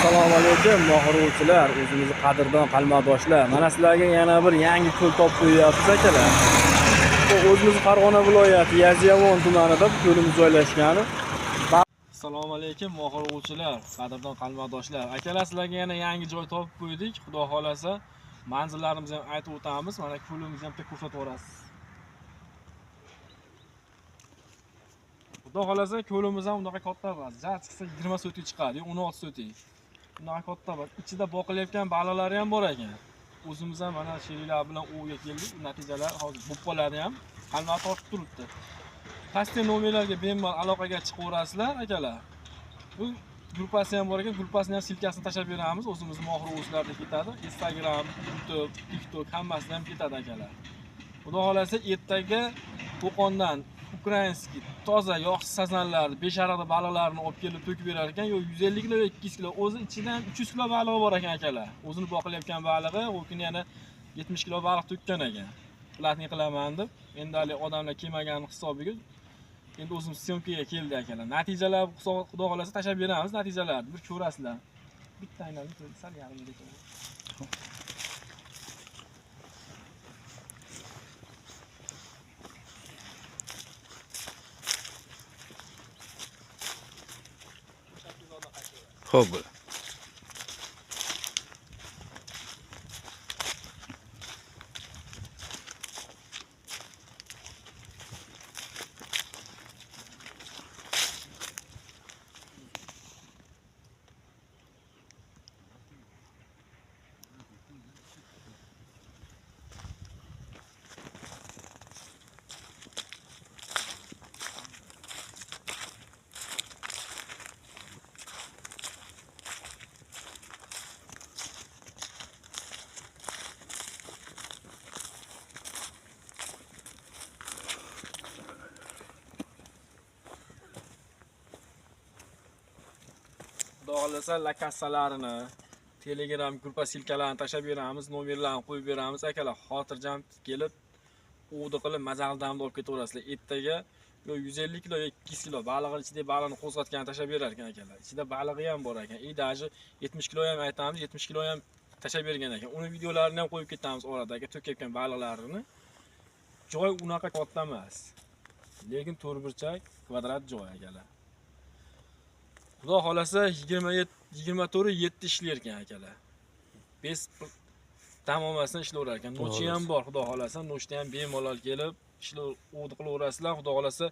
Assalomu alaykum mohiruvchilar, o'zimizni qadrdon qalmoqdoshlar. Mana sizlarga yana bir yangi ko'l topib qo'yapmiz akalar. O'zimiz Farg'ona viloyati Yazyovon tumanida bu ko'limiz joylashgan. Assalomu alaykum mohiruvchilar, qadrdon qalmoqdoshlar. Akalar sizlarga yana yangi joy topib qo'ydik. Xudo xolasa manzillarimizni ham aytib o'tamiz. Mana ko'limizni ham ko'rsatib o'rasiz. Xudo xolasa ko'limiz ham unaqa katta emas. Ja chiqsa 20 so'tga chiqadi, 16 so'tga. Bunaqa katta emas. Ichida boqilayotgan baliqlar ham bor ekan. O'zimiz ham mana sheriklar bilan o'yga keldik. Natijalar hozir bo'pqoladi ham. Qalmoq tortib turibdi. Pastki nomerlarga bemalol aloqaga chiqaverasizlar akalar. Bu gruppasi ham bor ekan. Gruppasining ham silkasini tashlab beramiz. O'zimiz mohiruvchilarda ketadi. Instagram, YouTube, TikTok hammasida ham ketadi akalar. Xudo xolasa ertaga Qo'qondan ukrainskiy toza yoqsiz sazanlar, beshariqda baliqlarni olib kelib to'kib berar ekan. Yo 150 kilo, 200 kilo. O'zi ichidan 300 kilo baliq bor ekan akalar. O'zini boqilayotgan balig'i, u kuni yana 70 kilo baliq to'kkan ekan. Platni qilaman deb, endi hali odamlar kelmagani hisobiga endi o'zim syomkaga keldi akalar. Natijalar xudo xolasa tashlab beramiz natijalarni. Bir ko'rasizlar. Bitta aylanib sal yarim deb. Xo'p. Xudo xolasa lakassalarini, Telegram gruppa silkalarini tashlab beramiz, nomerlarini qo'yib beramiz akalar. Xotirjam kelib, o'di qilib mazaqdamni olib ketaverasizlar. Ertaga 150 kilo, 200 kilo baliqning ichida baliqni qo'zg'atgan tashlab berar ekan akalar. Ichida balig'i ham bor ekan. Daji 70 kilo ham aytamiz, 70 kilo ham tashlab bergan ekan. Uni videolarini ham qo'yib ketamiz oradagi to'kayotgan baliqlarini. Joy unaqa katta emas. Lekin to'rtburchak kvadrat joy akalar. Xudo xolasa 24/7 ishlar ekan akalar. 5 dam olmasdan ishlayverar ekan. Nochi ham bor, xudo xolasa nochda ham bemalol kelib ishlar o'di qilaverasizlar. Xudo xolasa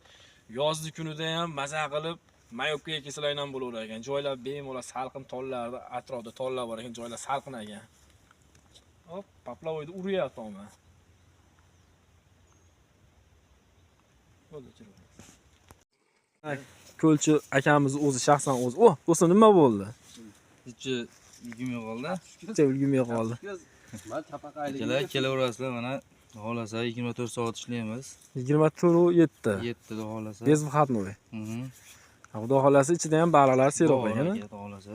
yozgi kunida ham maza qilib mayopkaga kelsalar ham bo'laverar ekan. Joylar bemalol salqin tollarda, atrofda tollar bor ekan, joylar salqin ekan. Hop, paplavoyda uryapti ama. Ko'lchi akamiz o'zi shaxsan o'zi. Do'stim nima bo'ldi? Ichi ulgimay qoldi. Ichi ulgimay qoldi. Akalar kelaverasizlar mana xolasa 24 soat ishlaymiz. 24/7. 7 xolasa. Bez выходной. Xudo xolasa ichida ham baliqlar seroq ekan. Xudo xolasa.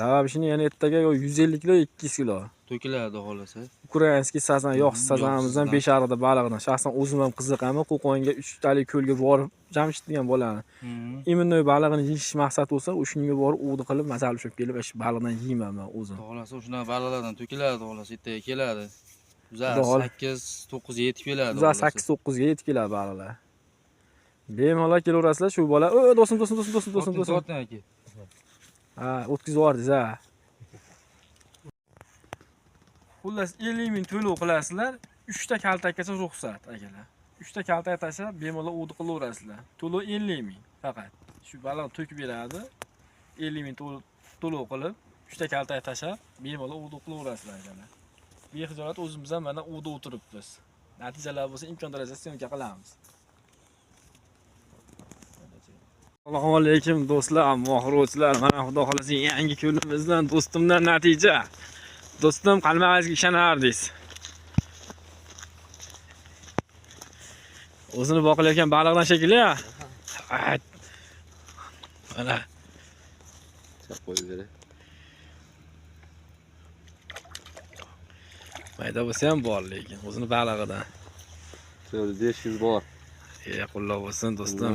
Davab ishini yana ertaga 150 kilo, 200 kilo. To'kiladi xolasa. Ukrainskiy sazan, yoqsiz sazanimizdan beshariqda baliqdan. Shaxsan o'zim ham qiziqaman. Qo'qonga 3 talik ko'lga borib Jamshid degan bolani. Imенно balig'ini yeyish maqsad bo'lsa, o'shunga borib o'di qilib mazali ushib kelib, baliqdan yeyman men o'zim. Xolasa o'shunaqa baliqlardan to'kiladi xolasa, ertaga keladi. Uzar 8-9 ga yetib keladi. Uzar 8-9 ga yetib keladi baliqlar. Bemalol kelaverasizlar shu bola. Do'stim. Soatdan aka. Ha, o'tkazib yubordingiz ha. Xullas 50 ming to'lov qilasizlar, 3 ta kaltakgacha ruxsat akalar. 3 ta kaltak tashlab bemalol o'di qilaverasizlar. To'lov 50 ming faqat. Shu baliqni to'kib beradi. 50 ming to'lov qilib, 3 ta kaltak tashlab bemalol o'di qilaverasizlar akalar. Bexijolat o'zimiz ham mana o'di o'tiribmiz. Natijalar bo'lsa imkon darajasida syomka qilamiz. Assalomu alaykum do'stlar, mohiruvchilar. Mana xudo xolasa yangi ko'limizdan do'stimdan natija. Do'stim qalmag'ingizga ishonardingiz. O'zini boqilayotgan baliqdan shekilli. Mana qo'yib beray. Mayda bo'lsa ham bor lekin o'zini balig'idan. 500 bor. Qullab bo'lsin do'stim.